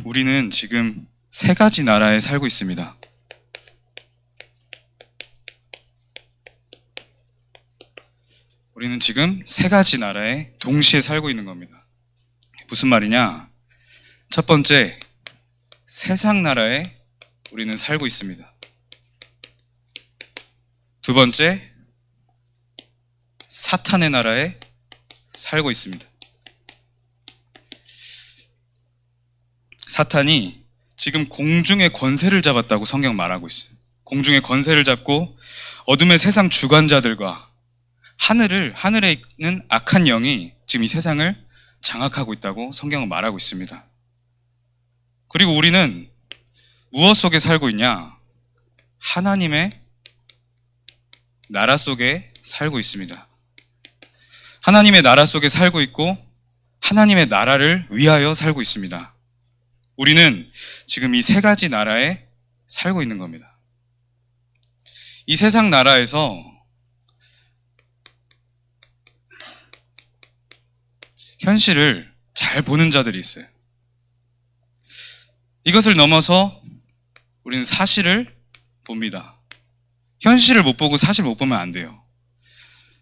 우리는 지금 세 가지 나라에 살고 있습니다. 우리는 지금 세 가지 나라에 동시에 살고 있는 겁니다. 무슨 말이냐? 첫 번째, 세상 나라에 우리는 살고 있습니다. 두 번째, 사탄의 나라에 살고 있습니다. 사탄이 지금 공중의 권세를 잡았다고 성경 말하고 있어요. 공중의 권세를 잡고 어둠의 세상 주관자들과 하늘에 있는 악한 영이 지금 이 세상을 장악하고 있다고 성경은 말하고 있습니다. 그리고 우리는 무엇 속에 살고 있냐? 하나님의 나라 속에 살고 있습니다. 하나님의 나라 속에 살고 있고 하나님의 나라를 위하여 살고 있습니다. 우리는 지금 이 세 가지 나라에 살고 있는 겁니다. 이 세상 나라에서 현실을 잘 보는 자들이 있어요. 이것을 넘어서 우리는 사실을 봅니다. 현실을 못 보고 사실 못 보면 안 돼요.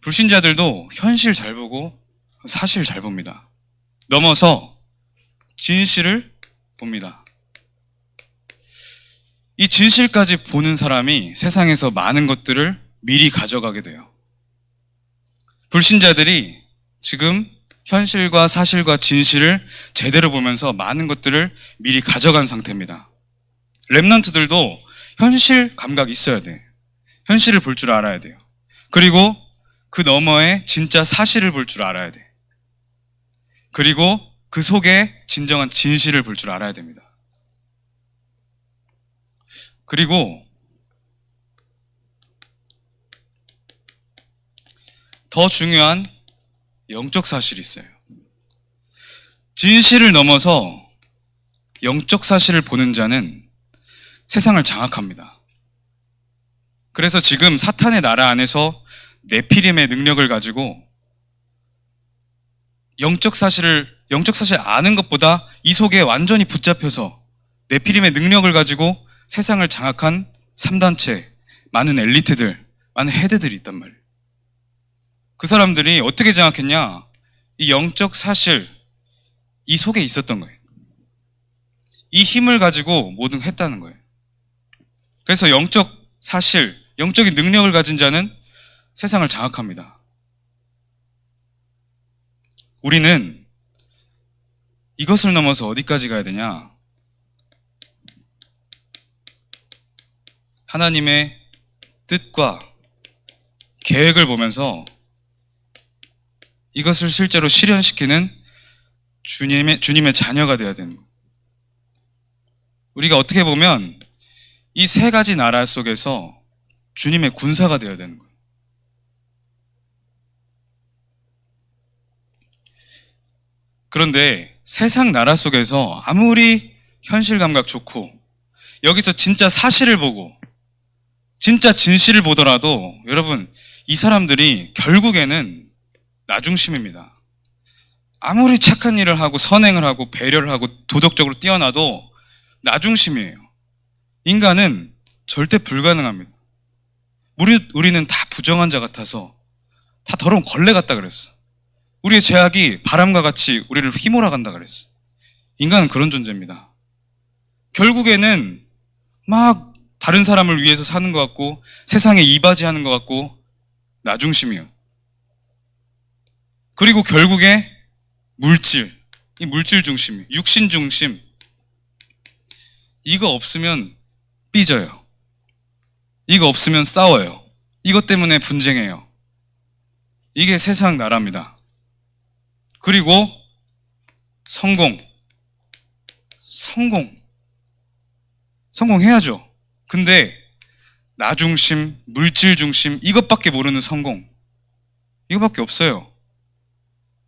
불신자들도 현실 잘 보고 사실 잘 봅니다. 넘어서 진실을 봅니다. 이 진실까지 보는 사람이 세상에서 많은 것들을 미리 가져가게 돼요. 불신자들이 지금 현실과 사실과 진실을 제대로 보면서 많은 것들을 미리 가져간 상태입니다. 렘넌트들도 현실 감각이 있어야 돼. 현실을 볼 줄 알아야 돼요. 그리고 그 너머에 진짜 사실을 볼 줄 알아야 돼. 그리고 그 속에 진정한 진실을 볼 줄 알아야 됩니다. 그리고 더 중요한 영적 사실이 있어요. 진실을 넘어서 영적 사실을 보는 자는 세상을 장악합니다. 그래서 지금 사탄의 나라 안에서 네피림의 능력을 가지고 영적 사실 아는 것보다 이 속에 완전히 붙잡혀서 네피림의 능력을 가지고 세상을 장악한 3단체, 많은 엘리트들, 많은 헤드들이 있단 말이에요. 그 사람들이 어떻게 장악했냐? 이 영적 사실, 이 속에 있었던 거예요. 이 힘을 가지고 모든 했다는 거예요. 그래서 영적 사실, 영적인 능력을 가진 자는 세상을 장악합니다. 우리는 이것을 넘어서 어디까지 가야 되냐? 하나님의 뜻과 계획을 보면서 이것을 실제로 실현시키는 주님의 자녀가 되어야 되는 거예요. 우리가 어떻게 보면 이 세 가지 나라 속에서 주님의 군사가 되어야 되는 거예요. 그런데 세상 나라 속에서 아무리 현실 감각 좋고 여기서 진짜 사실을 보고 진짜 진실을 보더라도 여러분, 이 사람들이 결국에는 나중심입니다. 아무리 착한 일을 하고 선행을 하고 배려를 하고 도덕적으로 뛰어나도 나중심이에요. 인간은 절대 불가능합니다. 우리는 다 부정한 자 같아서 다 더러운 걸레 같다 그랬어. 우리의 죄악이 바람과 같이 우리를 휘몰아 간다 그랬어. 인간은 그런 존재입니다. 결국에는 막 다른 사람을 위해서 사는 것 같고 세상에 이바지하는 것 같고 나중심이에요. 그리고 결국에 이 물질 중심, 육신 중심, 이거 없으면 삐져요. 이거 없으면 싸워요. 이것 때문에 분쟁해요. 이게 세상 나라입니다. 그리고 성공해야죠. 근데 나 중심, 물질 중심, 이것밖에 모르는 성공, 이거밖에 없어요.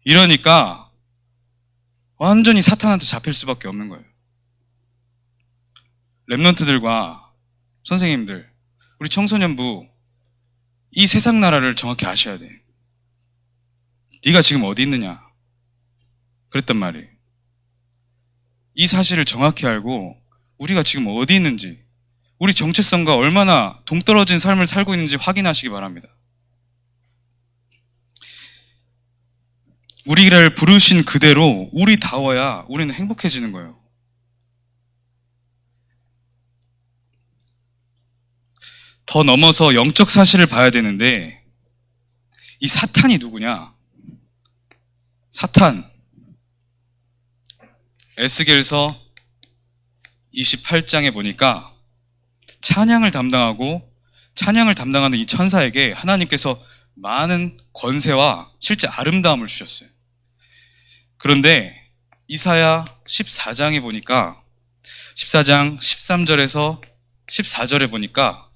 이러니까 완전히 사탄한테 잡힐 수밖에 없는 거예요. 렘넌트들과 선생님들, 우리 청소년부, 이 세상 나라를 정확히 아셔야 돼. 네가 지금 어디 있느냐? 그랬단 말이에요. 이 사실을 정확히 알고 우리가 지금 어디 있는지, 우리 정체성과 얼마나 동떨어진 삶을 살고 있는지 확인하시기 바랍니다. 우리를 부르신 그대로 우리다워야 우리는 행복해지는 거예요. 더 넘어서 영적 사실을 봐야 되는데, 이 사탄이 누구냐? 사탄. 에스겔서 28장에 보니까 찬양을 담당하는 이 천사에게 하나님께서 많은 권세와 실제 아름다움을 주셨어요. 그런데 이사야 14장에 보니까 14장 13절에서 14절에 보니까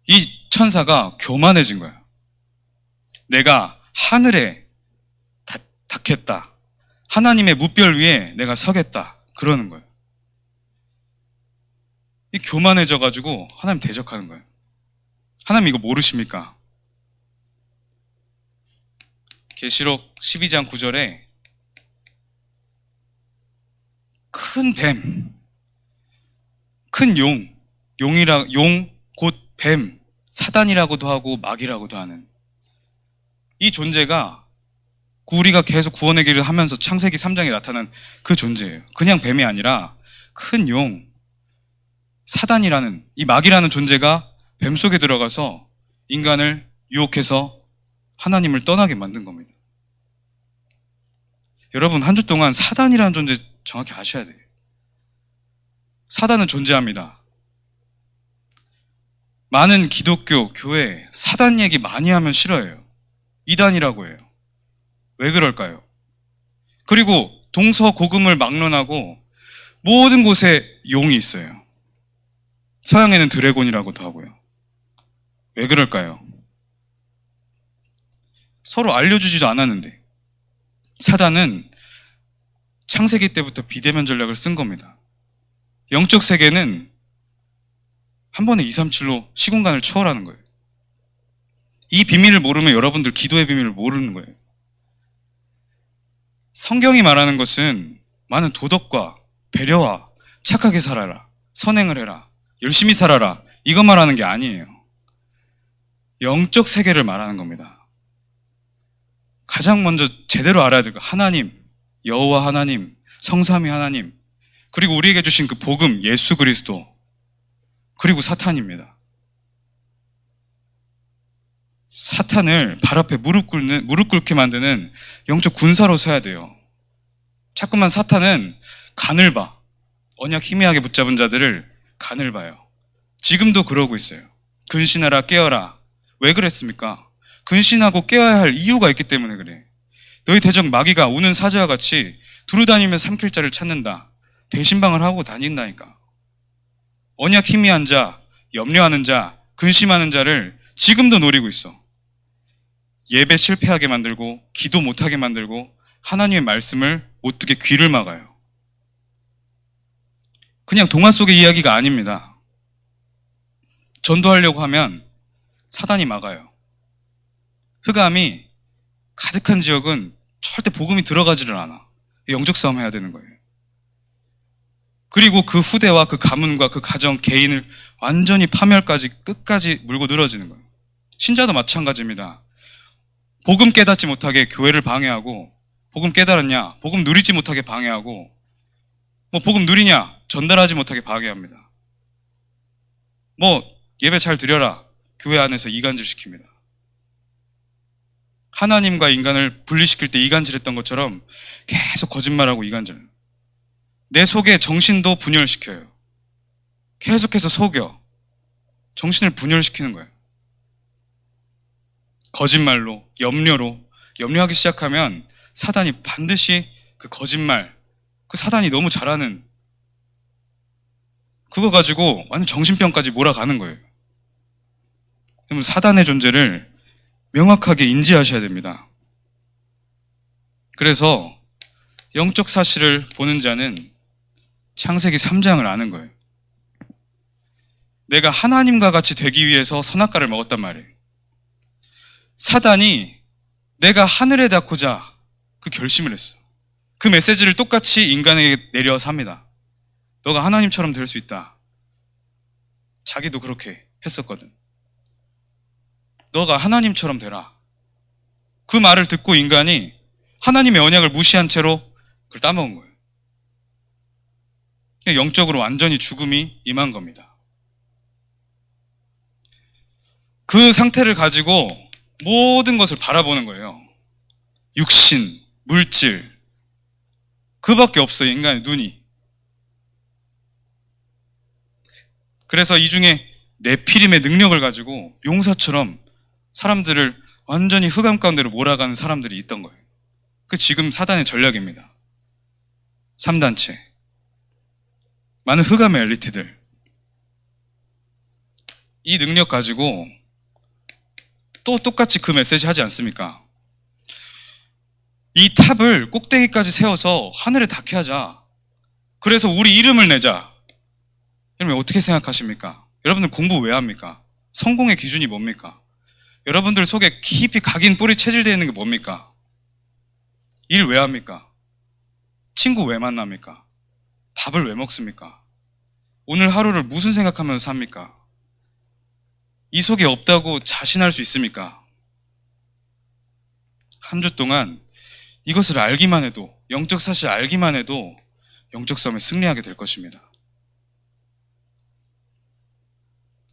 이 천사가 교만해진 거예요. 내가 하늘에 닿겠다. 하나님의 무별 위에 내가 서겠다. 그러는 거예요. 이 교만해져가지고 하나님 대적하는 거예요. 하나님 이거 모르십니까? 계시록 12장 9절에 큰 뱀, 큰 용, 곧 뱀, 사단이라고도 하고 마귀라고도 하는 이 존재가 우리가 계속 구원의 길을 하면서 창세기 3장에 나타난 그 존재예요. 그냥 뱀이 아니라 큰 용, 사단이라는 이 마귀라는 존재가 뱀 속에 들어가서 인간을 유혹해서 하나님을 떠나게 만든 겁니다. 여러분, 한 주 동안 사단이라는 존재 정확히 아셔야 돼요. 사단은 존재합니다. 많은 기독교, 교회, 사단 얘기 많이 하면 싫어해요. 이단이라고 해요. 왜 그럴까요? 그리고 동서고금을 막론하고 모든 곳에 용이 있어요. 서양에는 드래곤이라고도 하고요. 왜 그럴까요? 서로 알려주지도 않았는데 사단은 창세기 때부터 비대면 전략을 쓴 겁니다. 영적 세계는 한 번에 237로 시공간을 초월하는 거예요. 이 비밀을 모르면 여러분들 기도의 비밀을 모르는 거예요. 성경이 말하는 것은 많은 도덕과 배려와 착하게 살아라, 선행을 해라, 열심히 살아라, 이것 말하는 게 아니에요. 영적 세계를 말하는 겁니다. 가장 먼저 제대로 알아야 될 거, 하나님, 여호와 하나님, 성삼위 하나님, 그리고 우리에게 주신 그 복음 예수 그리스도, 그리고 사탄입니다. 사탄을 발 앞에 무릎 꿇게 만드는 영적 군사로 서야 돼요. 자꾸만 사탄은 간을 봐. 언약 희미하게 붙잡은 자들을 간을 봐요. 지금도 그러고 있어요. 근신하라, 깨어라. 왜 그랬습니까? 근신하고 깨어야 할 이유가 있기 때문에 그래. 너희 대적 마귀가 우는 사자와 같이 두루다니며 삼킬 자를 찾는다. 대신방을 하고 다닌다니까. 언약 희미한 자, 염려하는 자, 근심하는 자를 지금도 노리고 있어. 예배 실패하게 만들고 기도 못하게 만들고 하나님의 말씀을 못 듣게 귀를 막아요. 그냥 동화 속의 이야기가 아닙니다. 전도하려고 하면 사단이 막아요. 흑암이 가득한 지역은 절대 복음이 들어가지를 않아. 영적 싸움 해야 되는 거예요. 그리고 그 후대와 그 가문과 그 가정, 개인을 완전히 파멸까지 끝까지 물고 늘어지는 거예요. 신자도 마찬가지입니다. 복음 깨닫지 못하게 교회를 방해하고, 복음 깨달았냐? 복음 누리지 못하게 방해하고, 복음 누리냐? 전달하지 못하게 방해합니다. 예배 잘 드려라. 교회 안에서 이간질 시킵니다. 하나님과 인간을 분리시킬 때 이간질했던 것처럼 계속 거짓말하고 이간질. 내 속에 정신도 분열시켜요. 계속해서 속여. 정신을 분열시키는 거예요. 거짓말로, 염려하기 시작하면 사단이 반드시 그 거짓말, 그 사단이 너무 잘하는 그거 가지고 완전 정신병까지 몰아가는 거예요. 그러면 사단의 존재를 명확하게 인지하셔야 됩니다. 그래서 영적 사실을 보는 자는 창세기 3장을 아는 거예요. 내가 하나님과 같이 되기 위해서 선악과를 먹었단 말이에요. 사단이 내가 하늘에 닿고자 그 결심을 했어. 그 메시지를 똑같이 인간에게 내려서 합니다. 너가 하나님처럼 될 수 있다. 자기도 그렇게 했었거든. 너가 하나님처럼 되라. 그 말을 듣고 인간이 하나님의 언약을 무시한 채로 그걸 따먹은 거예요. 영적으로 완전히 죽음이 임한 겁니다. 그 상태를 가지고 모든 것을 바라보는 거예요. 육신, 물질, 그밖에 없어요, 인간의 눈이. 그래서 이 중에 네피림의 능력을 가지고 용사처럼 사람들을 완전히 흑암 가운데로 몰아가는 사람들이 있던 거예요. 그 지금 사단의 전략입니다. 3단체. 많은 흑암의 엘리트들. 이 능력 가지고 또 똑같이 그 메시지 하지 않습니까? 이 탑을 꼭대기까지 세워서 하늘에 닿게 하자. 그래서 우리 이름을 내자. 여러분 어떻게 생각하십니까? 여러분들 공부 왜 합니까? 성공의 기준이 뭡니까? 여러분들 속에 깊이 각인 뿌리 체질되어 있는 게 뭡니까? 일 왜 합니까? 친구 왜 만납니까? 밥을 왜 먹습니까? 오늘 하루를 무슨 생각하면서 삽니까? 이 속에 없다고 자신할 수 있습니까? 한 주 동안 이것을 알기만 해도, 영적 사실 알기만 해도 영적 싸움에 승리하게 될 것입니다.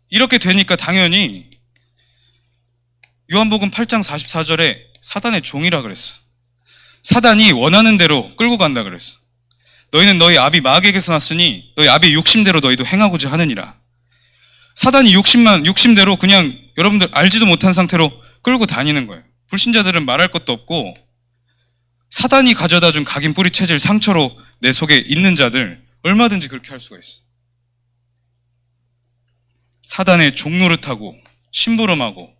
이렇게 되니까 당연히 요한복음 8장 44절에 사단의 종이라 그랬어. 사단이 원하는 대로 끌고 간다 그랬어. 너희는 너희 아비 마귀에게서 났으니 너희 아비의 욕심대로 너희도 행하고자 하느니라. 사단이 욕심대로 그냥 여러분들 알지도 못한 상태로 끌고 다니는 거예요. 불신자들은 말할 것도 없고 사단이 가져다 준 각인 뿌리 체질 상처로 내 속에 있는 자들 얼마든지 그렇게 할 수가 있어. 사단의 종노릇하고 심부름하고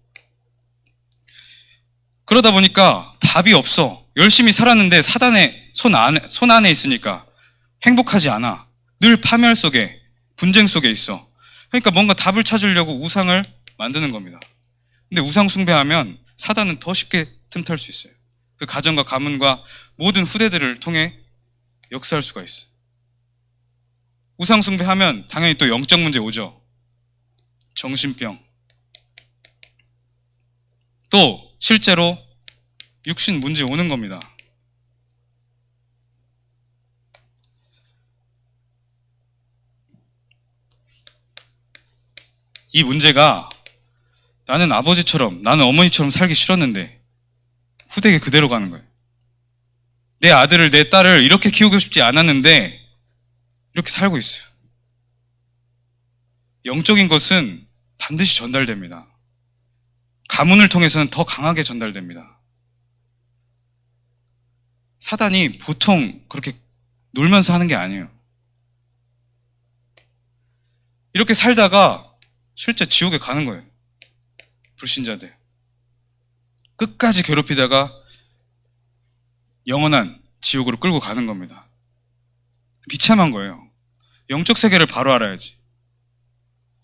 그러다 보니까 답이 없어. 열심히 살았는데 사단의 손 안에 있으니까 행복하지 않아. 늘 파멸 속에, 분쟁 속에 있어. 그러니까 뭔가 답을 찾으려고 우상을 만드는 겁니다. 근데 우상 숭배하면 사단은 더 쉽게 틈탈 수 있어요. 그 가정과 가문과 모든 후대들을 통해 역사할 수가 있어요. 우상 숭배하면 당연히 또 영적 문제 오죠. 정신병. 또 실제로 육신 문제 오는 겁니다. 이 문제가 나는 아버지처럼, 나는 어머니처럼 살기 싫었는데 후대에 그대로 가는 거예요. 내 아들을, 내 딸을 이렇게 키우고 싶지 않았는데 이렇게 살고 있어요. 영적인 것은 반드시 전달됩니다. 가문을 통해서는 더 강하게 전달됩니다. 사단이 보통 그렇게 놀면서 하는 게 아니에요. 이렇게 살다가 실제 지옥에 가는 거예요. 불신자들. 끝까지 괴롭히다가 영원한 지옥으로 끌고 가는 겁니다. 비참한 거예요. 영적 세계를 바로 알아야지.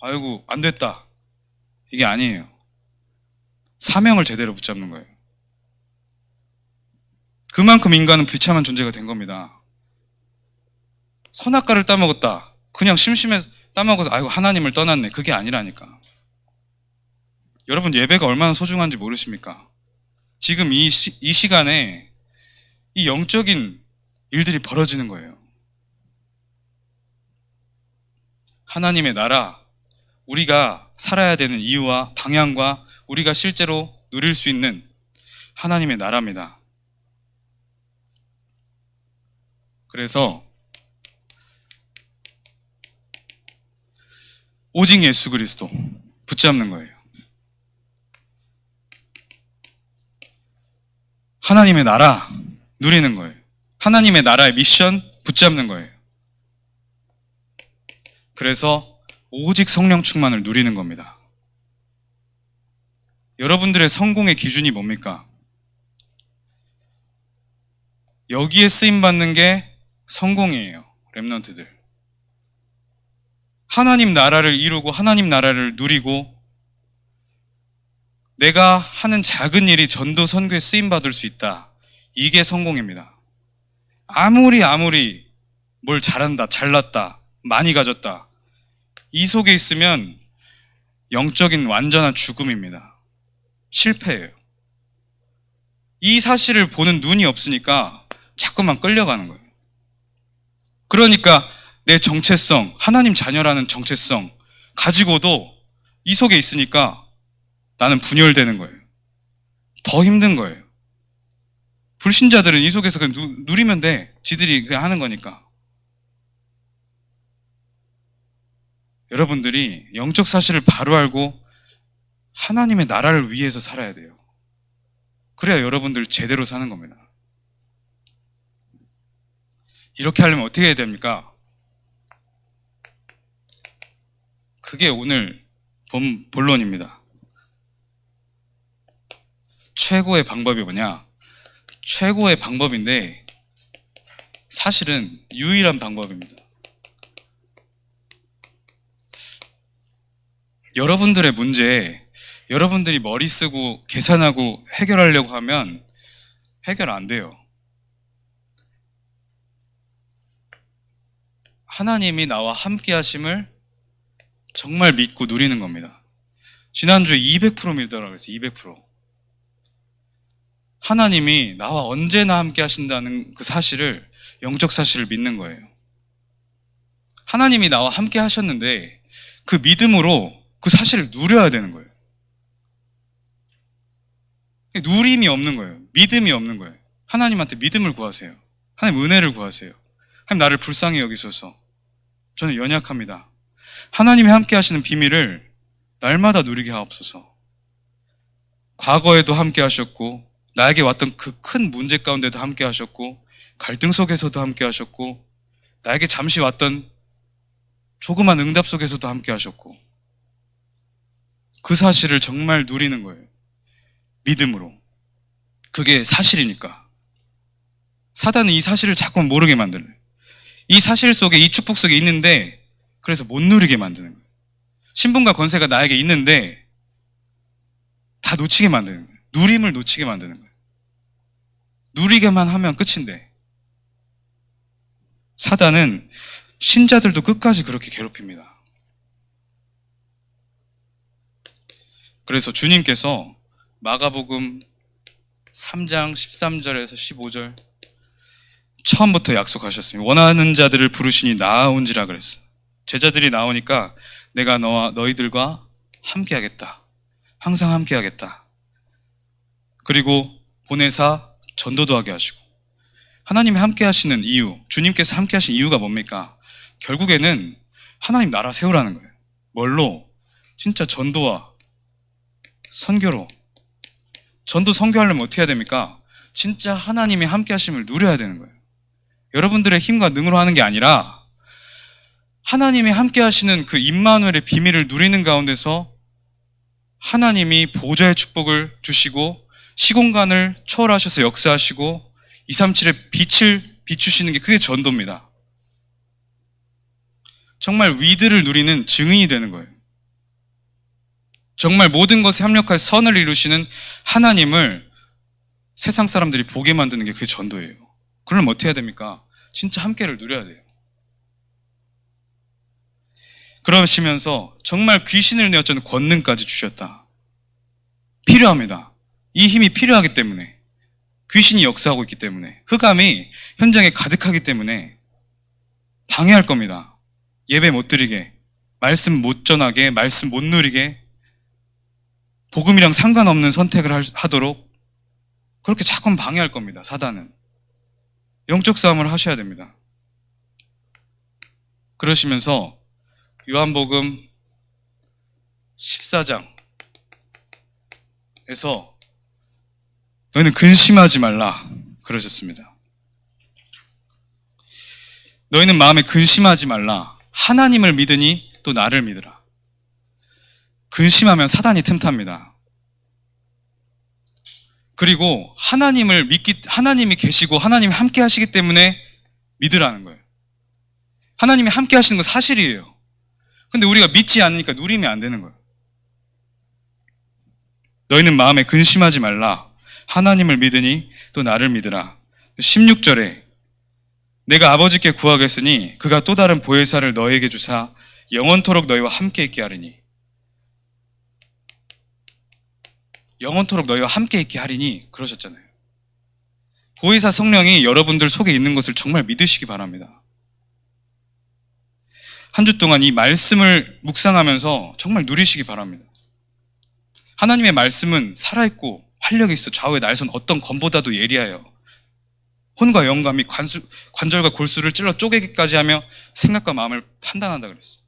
아이고 안 됐다. 이게 아니에요. 사명을 제대로 붙잡는 거예요. 그만큼 인간은 비참한 존재가 된 겁니다. 선악과를 따먹었다. 그냥 심심해서 따먹어서 아이고 하나님을 떠났네. 그게 아니라니까. 여러분 예배가 얼마나 소중한지 모르십니까? 지금 이 시간에 이 영적인 일들이 벌어지는 거예요. 하나님의 나라, 우리가 살아야 되는 이유와 방향과 우리가 실제로 누릴 수 있는 하나님의 나라입니다. 그래서 오직 예수 그리스도 붙잡는 거예요. 하나님의 나라 누리는 거예요. 하나님의 나라의 미션 붙잡는 거예요. 그래서 오직 성령 충만을 누리는 겁니다. 여러분들의 성공의 기준이 뭡니까? 여기에 쓰임받는 게 성공이에요. 렘넌트들. 하나님 나라를 이루고 하나님 나라를 누리고 내가 하는 작은 일이 전도 선교에 쓰임받을 수 있다. 이게 성공입니다. 아무리 뭘 잘한다, 잘났다, 많이 가졌다, 이 속에 있으면 영적인 완전한 죽음입니다. 실패예요. 이 사실을 보는 눈이 없으니까 자꾸만 끌려가는 거예요. 그러니까 내 정체성, 하나님 자녀라는 정체성 가지고도 이 속에 있으니까 나는 분열되는 거예요. 더 힘든 거예요. 불신자들은 이 속에서 그냥 누리면 돼. 지들이 그냥 하는 거니까. 여러분들이 영적 사실을 바로 알고 하나님의 나라를 위해서 살아야 돼요. 그래야 여러분들 제대로 사는 겁니다. 이렇게 하려면 어떻게 해야 됩니까? 그게 오늘 본론입니다. 최고의 방법이 뭐냐? 최고의 방법인데 사실은 유일한 방법입니다. 여러분들의 문제, 여러분들이 머리 쓰고 계산하고 해결하려고 하면 해결 안 돼요. 하나님이 나와 함께 하심을 정말 믿고 누리는 겁니다. 지난주에 200% 믿으라고 했어요. 200%. 하나님이 나와 언제나 함께 하신다는 그 사실을, 영적 사실을 믿는 거예요. 하나님이 나와 함께 하셨는데 그 믿음으로 그 사실을 누려야 되는 거예요. 누림이 없는 거예요. 믿음이 없는 거예요. 하나님한테 믿음을 구하세요. 하나님 은혜를 구하세요. 하나님 나를 불쌍히 여기소서. 저는 연약합니다. 하나님이 함께 하시는 비밀을 날마다 누리게 하옵소서. 과거에도 함께 하셨고 나에게 왔던 그 큰 문제 가운데도 함께 하셨고 갈등 속에서도 함께 하셨고 나에게 잠시 왔던 조그만 응답 속에서도 함께 하셨고 그 사실을 정말 누리는 거예요. 믿음으로. 그게 사실이니까. 사단은 이 사실을 자꾸 모르게 만들어요. 이 사실 속에, 이 축복 속에 있는데 그래서 못 누리게 만드는 거예요. 신분과 권세가 나에게 있는데 다 놓치게 만드는 거예요. 누림을 놓치게 만드는 거예요. 누리게만 하면 끝인데 사단은 신자들도 끝까지 그렇게 괴롭힙니다. 그래서 주님께서 마가복음 3장 13절에서 15절 처음부터 약속하셨습니다. 원하는 자들을 부르시니 나아온지라 그랬어. 제자들이 나오니까 내가 너와 너희들과 함께 하겠다. 항상 함께 하겠다. 그리고 보내사 전도도 하게 하시고 하나님이 함께 하시는 이유, 주님께서 함께 하신 이유가 뭡니까? 결국에는 하나님 나라 세우라는 거예요. 뭘로? 진짜 전도와 선교로. 전도 선교하려면 어떻게 해야 됩니까? 진짜 하나님이 함께 하심을 누려야 되는 거예요. 여러분들의 힘과 능으로 하는 게 아니라 하나님이 함께 하시는 그 임마누엘의 비밀을 누리는 가운데서 하나님이 보좌의 축복을 주시고 시공간을 초월하셔서 역사하시고 237의 빛을 비추시는 게 그게 전도입니다. 정말 위드를 누리는 증인이 되는 거예요. 정말 모든 것에 협력할 선을 이루시는 하나님을 세상 사람들이 보게 만드는 게 그게 전도예요. 그러면 어떻게 해야 됩니까? 진짜 함께를 누려야 돼요. 그러시면서 정말 귀신을 내어주는 권능까지 주셨다. 필요합니다. 이 힘이 필요하기 때문에, 귀신이 역사하고 있기 때문에, 흑암이 현장에 가득하기 때문에 방해할 겁니다. 예배 못 드리게, 말씀 못 전하게, 말씀 못 누리게, 복음이랑 상관없는 선택을 하도록 그렇게 자꾸 방해할 겁니다. 사단은. 영적 싸움을 하셔야 됩니다. 그러시면서 요한복음 14장에서 너희는 근심하지 말라 그러셨습니다. 너희는 마음에 근심하지 말라. 하나님을 믿으니 또 나를 믿으라. 근심하면 사단이 틈탑니다. 그리고 하나님이 계시고 하나님이 함께 하시기 때문에 믿으라는 거예요. 하나님이 함께 하시는 건 사실이에요. 근데 우리가 믿지 않으니까 누리면 안 되는 거예요. 너희는 마음에 근심하지 말라. 하나님을 믿으니 또 나를 믿으라. 16절에 내가 아버지께 구하겠으니 그가 또 다른 보혜사를 너에게 주사 영원토록 너희와 함께 있게 하리니. 영원토록 너희와 함께 있게 하리니 그러셨잖아요. 보혜사 성령이 여러분들 속에 있는 것을 정말 믿으시기 바랍니다. 한 주 동안 이 말씀을 묵상하면서 정말 누리시기 바랍니다. 하나님의 말씀은 살아있고 활력이 있어 좌우의 날선 어떤 검보다도 예리하여 혼과 영감이 관절과 골수를 찔러 쪼개기까지 하며 생각과 마음을 판단한다 그랬어.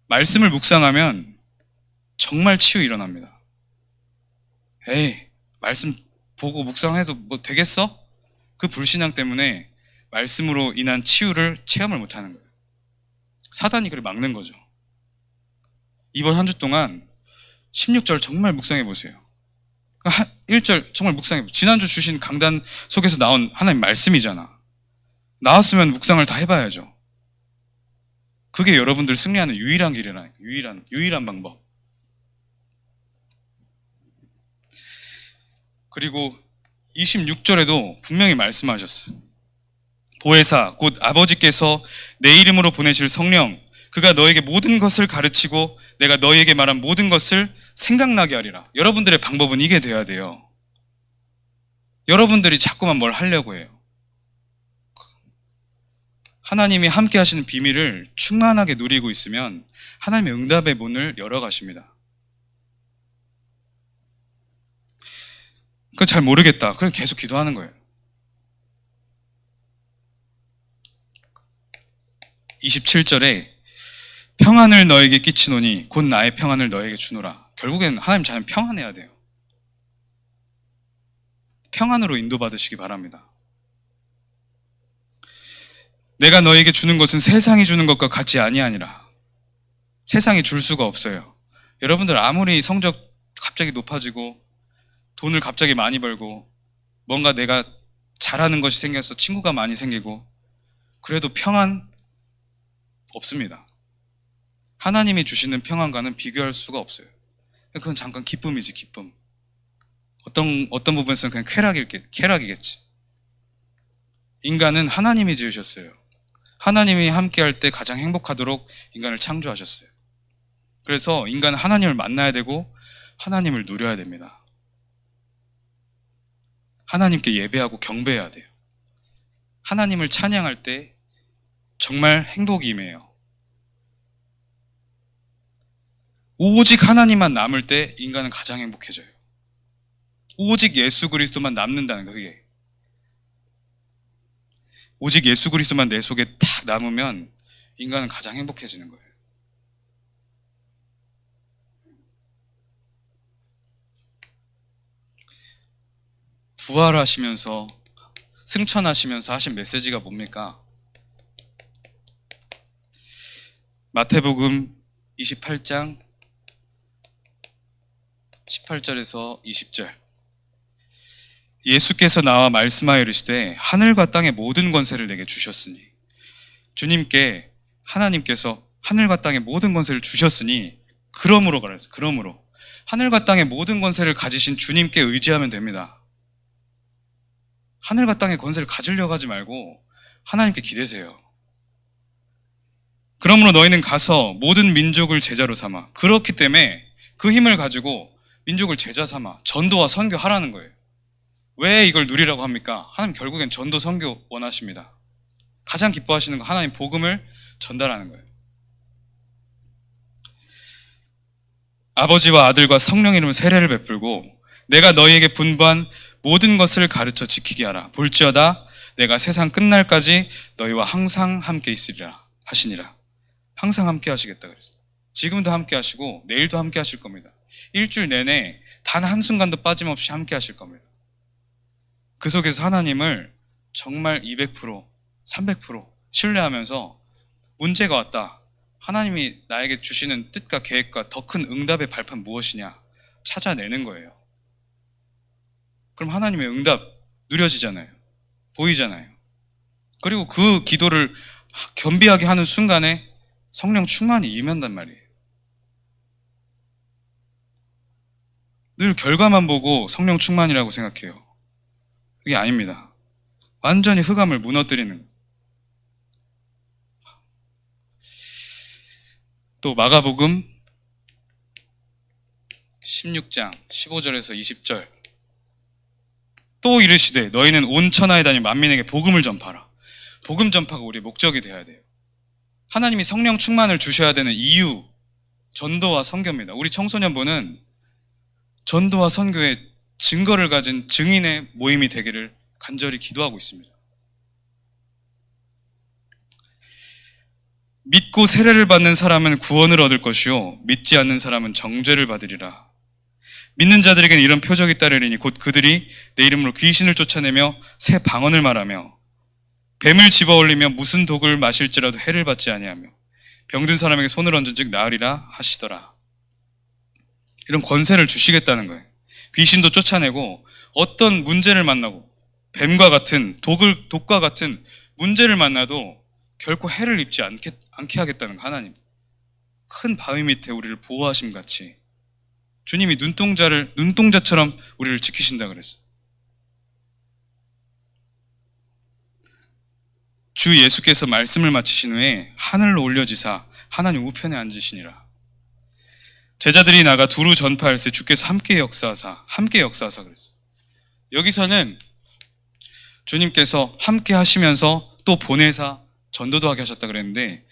말씀을 묵상하면 정말 치유 일어납니다. 에이, 말씀 보고 묵상해도 뭐 되겠어? 그 불신앙 때문에 말씀으로 인한 치유를 체험을 못하는 거예요. 사단이 그를 막는 거죠. 이번 한 주 동안 16절 정말 묵상해 보세요. 1절 정말 묵상해 보세요. 지난주 주신 강단 속에서 나온 하나님 말씀이잖아. 나왔으면 묵상을 다 해봐야죠. 그게 여러분들 승리하는 유일한 길이라니까. 유일한 방법. 그리고 26절에도 분명히 말씀하셨어요. 보혜사 곧 아버지께서 내 이름으로 보내실 성령, 그가 너에게 모든 것을 가르치고 내가 너희에게 말한 모든 것을 생각나게 하리라. 여러분들의 방법은 이게 돼야 돼요. 여러분들이 자꾸만 뭘 하려고 해요. 하나님이 함께 하시는 비밀을 충만하게 누리고 있으면 하나님의 응답의 문을 열어가십니다. 그거 잘 모르겠다. 그럼 계속 기도하는 거예요. 27절에 평안을 너에게 끼치노니 곧 나의 평안을 너에게 주노라. 결국엔 하나님 자녀는 평안해야 돼요. 평안으로 인도받으시기 바랍니다. 내가 너에게 주는 것은 세상이 주는 것과 같이 아니하니라. 세상이 줄 수가 없어요. 여러분들 아무리 성적 갑자기 높아지고 돈을 갑자기 많이 벌고 뭔가 내가 잘하는 것이 생겨서 친구가 많이 생기고 그래도 평안 없습니다. 하나님이 주시는 평안과는 비교할 수가 없어요. 그건 잠깐 기쁨이지, 기쁨. 어떤 부분에서는 그냥 쾌락이겠지. 인간은 하나님이 지으셨어요. 하나님이 함께할 때 가장 행복하도록 인간을 창조하셨어요. 그래서 인간은 하나님을 만나야 되고 하나님을 누려야 됩니다. 하나님께 예배하고 경배해야 돼요. 하나님을 찬양할 때 정말 행복이 임해요. 오직 하나님만 남을 때 인간은 가장 행복해져요. 오직 예수 그리스도만 남는다는 거예요. 그게. 오직 예수 그리스도만 내 속에 딱 남으면 인간은 가장 행복해지는 거예요. 부활하시면서 승천하시면서 하신 메시지가 뭡니까? 마태복음 28장 18절에서 20절. 예수께서 나와 말씀하여 이르시되 하늘과 땅의 모든 권세를 내게 주셨으니, 주님께 하나님께서 하늘과 땅의 모든 권세를 주셨으니 그러므로 그랬어요. 그러므로 하늘과 땅의 모든 권세를 가지신 주님께 의지하면 됩니다. 하늘과 땅의 권세를 가지려고 하지 말고 하나님께 기대세요. 그러므로 너희는 가서 모든 민족을 제자로 삼아. 그렇기 때문에 그 힘을 가지고 민족을 제자 삼아 전도와 선교하라는 거예요. 왜 이걸 누리라고 합니까? 하나님 결국엔 전도 선교 원하십니다. 가장 기뻐하시는 거 하나님 복음을 전달하는 거예요. 아버지와 아들과 성령 이름으로 세례를 베풀고 내가 너희에게 분부한 모든 것을 가르쳐 지키게 하라. 볼지어다 내가 세상 끝날까지 너희와 항상 함께 있으리라 하시니라. 항상 함께 하시겠다 그랬어요. 지금도 함께 하시고 내일도 함께 하실 겁니다. 일주일 내내 단 한순간도 빠짐없이 함께 하실 겁니다. 그 속에서 하나님을 정말 200%, 300% 신뢰하면서 문제가 왔다. 하나님이 나에게 주시는 뜻과 계획과 더 큰 응답의 발판 무엇이냐 찾아내는 거예요. 그럼 하나님의 응답 누려지잖아요. 보이잖아요. 그리고 그 기도를 겸비하게 하는 순간에 성령 충만이 임한단 말이에요. 늘 결과만 보고 성령 충만이라고 생각해요. 그게 아닙니다. 완전히 흑암을 무너뜨리는. 또 마가복음 16장 15절에서 20절. 또 이르시되 너희는 온 천하에 다니 만민에게 복음을 전파하라. 복음 전파가 우리의 목적이 되어야 돼요. 하나님이 성령 충만을 주셔야 되는 이유, 전도와 선교입니다. 우리 청소년부는 전도와 선교의 증거를 가진 증인의 모임이 되기를 간절히 기도하고 있습니다. 믿고 세례를 받는 사람은 구원을 얻을 것이요 믿지 않는 사람은 정죄를 받으리라. 믿는 자들에게는 이런 표적이 따르리니 곧 그들이 내 이름으로 귀신을 쫓아내며 새 방언을 말하며 뱀을 집어올리며 무슨 독을 마실지라도 해를 받지 아니하며 병든 사람에게 손을 얹은즉 나으리라 하시더라. 이런 권세를 주시겠다는 거예요. 귀신도 쫓아내고 어떤 문제를 만나고 뱀과 같은 독과 같은 문제를 만나도 결코 해를 입지 않게 하겠다는 거. 하나님 큰 바위 밑에 우리를 보호하심 같이 주님이 눈동자처럼 우리를 지키신다 그랬어요. 주 예수께서 말씀을 마치신 후에 하늘로 올려지사 하나님 우편에 앉으시니라. 제자들이 나가 두루 전파할세 주께서 함께 역사하사 그랬어요. 여기서는 주님께서 함께 하시면서 또 보내사 전도도 하게 하셨다 그랬는데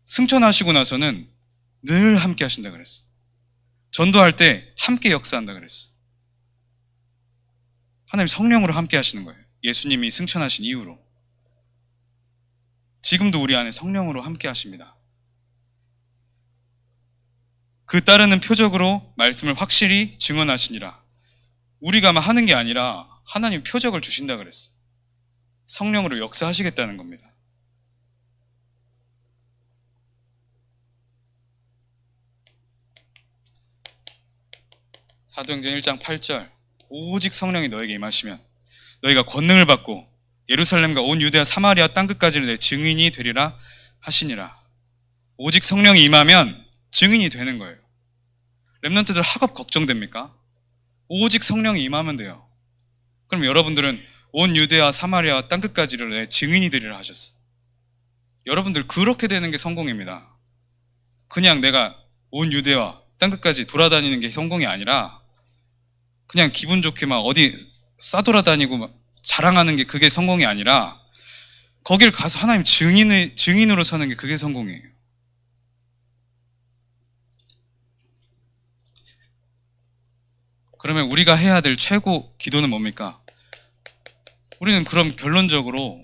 승천하시고 나서는 늘 함께 하신다 그랬어요. 전도할 때 함께 역사한다 그랬어요. 하나님 성령으로 함께 하시는 거예요. 예수님이 승천하신 이후로. 지금도 우리 안에 성령으로 함께 하십니다. 그 따르는 표적으로 말씀을 확실히 증언하시니라. 우리가 하는 게 아니라 하나님 표적을 주신다 그랬어요. 성령으로 역사하시겠다는 겁니다. 사도행전 1장 8절 오직 성령이 너에게 임하시면 너희가 권능을 받고 예루살렘과 온 유대와 사마리아 땅끝까지 내 증인이 되리라 하시니라. 오직 성령이 임하면 증인이 되는 거예요. 렘넌트들 학업 걱정됩니까? 오직 성령이 임하면 돼요. 그럼 여러분들은 온 유대와 사마리아 땅끝까지를 내 증인이 되리라 하셨어. 여러분들 그렇게 되는 게 성공입니다. 그냥 내가 온 유대와 땅끝까지 돌아다니는 게 성공이 아니라 그냥 기분 좋게 막 어디 싸돌아다니고 막 자랑하는 게 그게 성공이 아니라 거길 가서 하나님 증인으로 서는 게 그게 성공이에요. 그러면 우리가 해야 될 최고 기도는 뭡니까? 우리는 그럼 결론적으로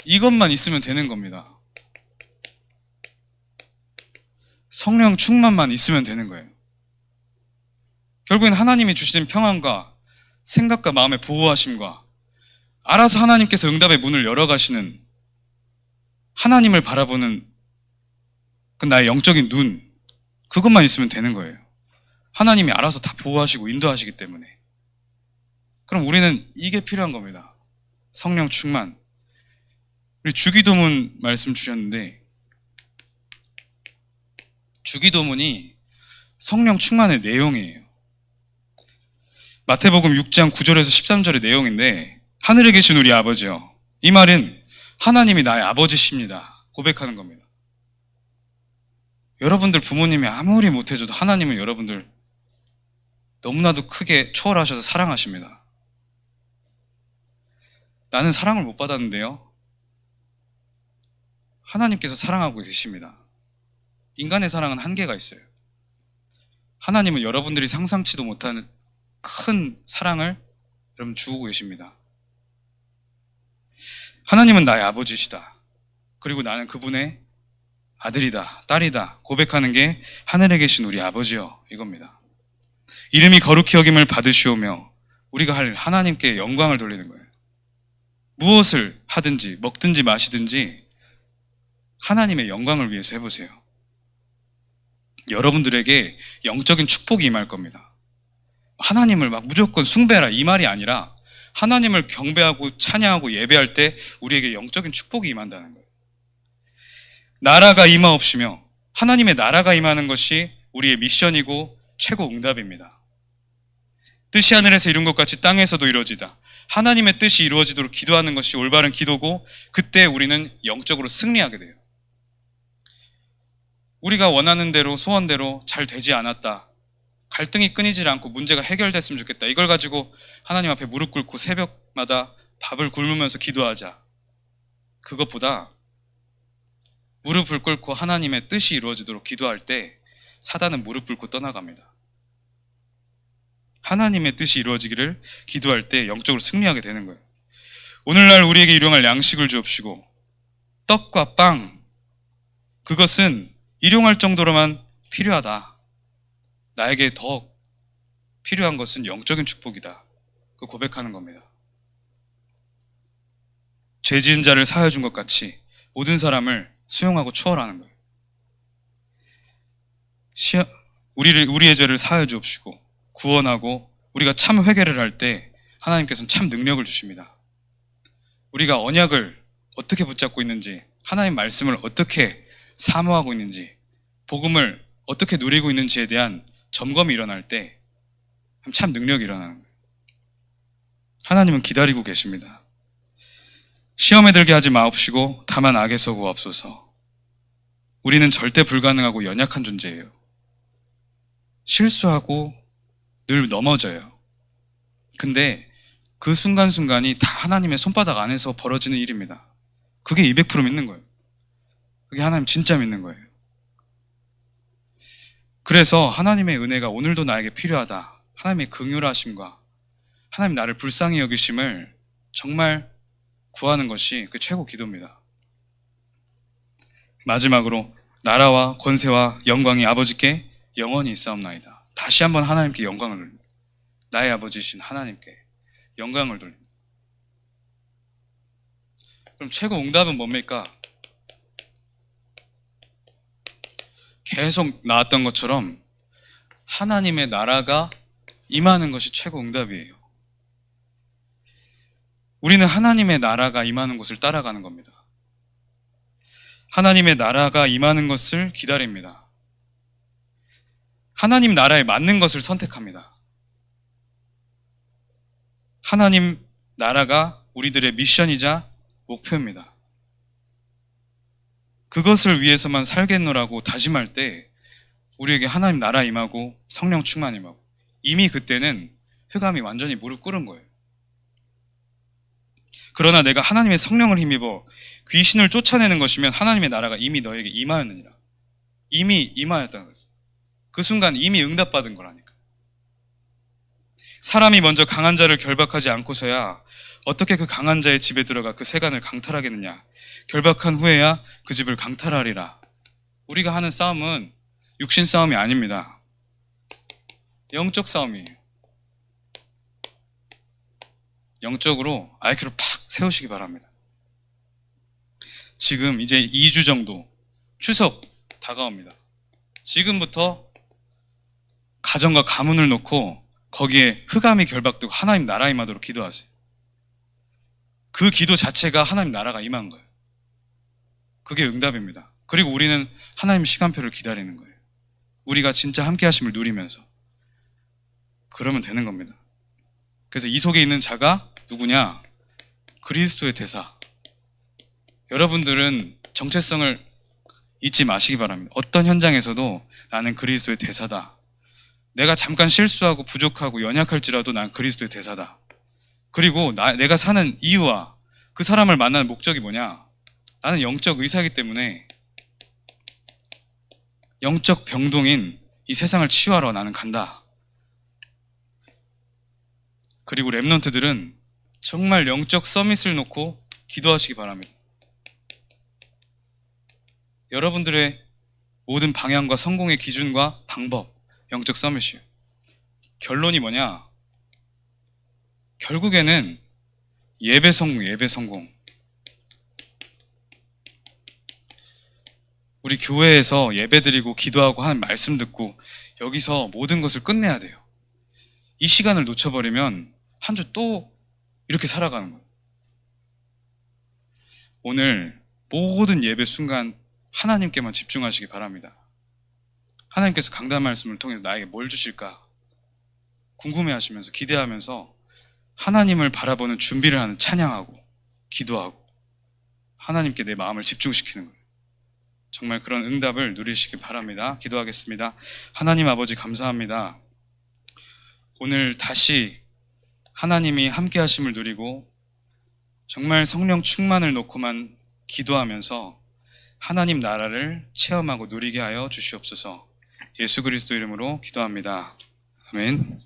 이것만 있으면 되는 겁니다. 성령 충만만 있으면 되는 거예요. 결국엔 하나님이 주시는 평안과 생각과 마음의 보호하심과 알아서 하나님께서 응답의 문을 열어가시는 하나님을 바라보는 그 나의 영적인 눈, 그것만 있으면 되는 거예요. 하나님이 알아서 다 보호하시고 인도하시기 때문에. 그럼 우리는 이게 필요한 겁니다. 성령 충만. 우리 주기도문 말씀 주셨는데 주기도문이 성령 충만의 내용이에요. 마태복음 6장 9절에서 13절의 내용인데 하늘에 계신 우리 아버지요. 이 말은 하나님이 나의 아버지십니다. 고백하는 겁니다. 여러분들 부모님이 아무리 못해줘도 하나님은 여러분들 너무나도 크게 초월하셔서 사랑하십니다. 나는 사랑을 못 받았는데요. 하나님께서 사랑하고 계십니다. 인간의 사랑은 한계가 있어요. 하나님은 여러분들이 상상치도 못하는 큰 사랑을 여러분 주고 계십니다. 하나님은 나의 아버지시다. 그리고 나는 그분의 아들이다, 딸이다 고백하는 게 하늘에 계신 우리 아버지요 이겁니다. 이름이 거룩히 여김을 받으시오며 우리가 할 하나님께 영광을 돌리는 거예요. 무엇을 하든지 먹든지 마시든지 하나님의 영광을 위해서 해보세요. 여러분들에게 영적인 축복이 임할 겁니다. 하나님을 막 무조건 숭배하라 이 말이 아니라 하나님을 경배하고 찬양하고 예배할 때 우리에게 영적인 축복이 임한다는 거예요. 나라가 임하옵시며 하나님의 나라가 임하는 것이 우리의 미션이고 최고 응답입니다. 뜻이 하늘에서 이룬 것 같이 땅에서도 이루어지다. 하나님의 뜻이 이루어지도록 기도하는 것이 올바른 기도고, 그때 우리는 영적으로 승리하게 돼요. 우리가 원하는 대로, 소원대로 잘 되지 않았다, 갈등이 끊이질 않고 문제가 해결됐으면 좋겠다, 이걸 가지고 하나님 앞에 무릎 꿇고 새벽마다 밥을 굶으면서 기도하자. 그것보다 무릎을 꿇고 하나님의 뜻이 이루어지도록 기도할 때 사단은 무릎 꿇고 떠나갑니다. 하나님의 뜻이 이루어지기를 기도할 때 영적으로 승리하게 되는 거예요. 오늘날 우리에게 일용할 양식을 주옵시고, 떡과 빵, 그것은 일용할 정도로만 필요하다. 나에게 더 필요한 것은 영적인 축복이다. 그 고백하는 겁니다. 죄 지은 자를 사하여 준 것 같이 모든 사람을 수용하고 초월하는 거예요. 우리의 죄를 사하여 주옵시고, 구원하고 우리가 참 회개를 할 때 하나님께서는 참 능력을 주십니다. 우리가 언약을 어떻게 붙잡고 있는지, 하나님 말씀을 어떻게 사모하고 있는지, 복음을 어떻게 누리고 있는지에 대한 점검이 일어날 때 참 능력이 일어나는 거예요. 하나님은 기다리고 계십니다. 시험에 들게 하지 마옵시고 다만 악에서 구하옵소서. 우리는 절대 불가능하고 연약한 존재예요. 실수하고 늘 넘어져요. 근데 그 순간순간이 다 하나님의 손바닥 안에서 벌어지는 일입니다. 그게 200% 믿는 거예요. 그게 하나님 진짜 믿는 거예요. 그래서 하나님의 은혜가 오늘도 나에게 필요하다, 하나님의 긍휼하심과 하나님 나를 불쌍히 여기심을 정말 구하는 것이 그 최고 기도입니다. 마지막으로, 나라와 권세와 영광이 아버지께 영원히 있사옵나이다. 다시 한번 하나님께 영광을 돌립니다. 나의 아버지신 하나님께 영광을 돌립니다. 그럼 최고 응답은 뭡니까? 계속 나왔던 것처럼 하나님의 나라가 임하는 것이 최고 응답이에요. 우리는 하나님의 나라가 임하는 곳을 따라가는 겁니다. 하나님의 나라가 임하는 것을 기다립니다. 하나님 나라에 맞는 것을 선택합니다. 하나님 나라가 우리들의 미션이자 목표입니다. 그것을 위해서만 살겠노라고 다짐할 때 우리에게 하나님 나라 임하고 성령 충만 임하고, 이미 그때는 흑암이 완전히 무릎 꿇은 거예요. 그러나 내가 하나님의 성령을 힘입어 귀신을 쫓아내는 것이면 하나님의 나라가 이미 너에게 임하였느니라. 이미 임하였다는 거죠. 그 순간 이미 응답받은 거라니까. 사람이 먼저 강한 자를 결박하지 않고서야 어떻게 그 강한 자의 집에 들어가 그 세간을 강탈하겠느냐. 결박한 후에야 그 집을 강탈하리라. 우리가 하는 싸움은 육신 싸움이 아닙니다. 영적 싸움이에요. 영적으로 IQ를 팍 세우시기 바랍니다. 지금 이제 2주 정도 추석 다가옵니다. 지금부터 가정과 가문을 놓고 거기에 흑암이 결박되고 하나님 나라 임하도록 기도하세요. 그 기도 자체가 하나님 나라가 임한 거예요. 그게 응답입니다. 그리고 우리는 하나님 시간표를 기다리는 거예요. 우리가 진짜 함께 하심을 누리면서 그러면 되는 겁니다. 그래서 이 속에 있는 자가 누구냐? 그리스도의 대사. 여러분들은 정체성을 잊지 마시기 바랍니다. 어떤 현장에서도 나는 그리스도의 대사다. 내가 잠깐 실수하고 부족하고 연약할지라도 난 그리스도의 대사다. 그리고 내가 사는 이유와 그 사람을 만나는 목적이 뭐냐? 나는 영적 의사이기 때문에 영적 병동인 이 세상을 치유하러 나는 간다. 그리고 랩런트들은 정말 영적 서밋을 놓고 기도하시기 바랍니다. 여러분들의 모든 방향과 성공의 기준과 방법, 영적 서밋이에요. 결론이 뭐냐? 결국에는 예배 성공. 우리 교회에서 예배드리고 기도하고 하는 말씀 듣고 여기서 모든 것을 끝내야 돼요. 이 시간을 놓쳐버리면 한 주 또 이렇게 살아가는 거예요. 오늘 모든 예배 순간 하나님께만 집중하시기 바랍니다. 하나님께서 강단 말씀을 통해서 나에게 뭘 주실까 궁금해하시면서 기대하면서 하나님을 바라보는 준비를 하는, 찬양하고 기도하고 하나님께 내 마음을 집중시키는 거예요. 정말 그런 응답을 누리시기 바랍니다. 기도하겠습니다. 하나님 아버지 감사합니다. 오늘 다시 하나님이 함께 하심을 누리고 정말 성령 충만을 놓고만 기도하면서 하나님 나라를 체험하고 누리게 하여 주시옵소서. 예수 그리스도 이름으로 기도합니다. 아멘.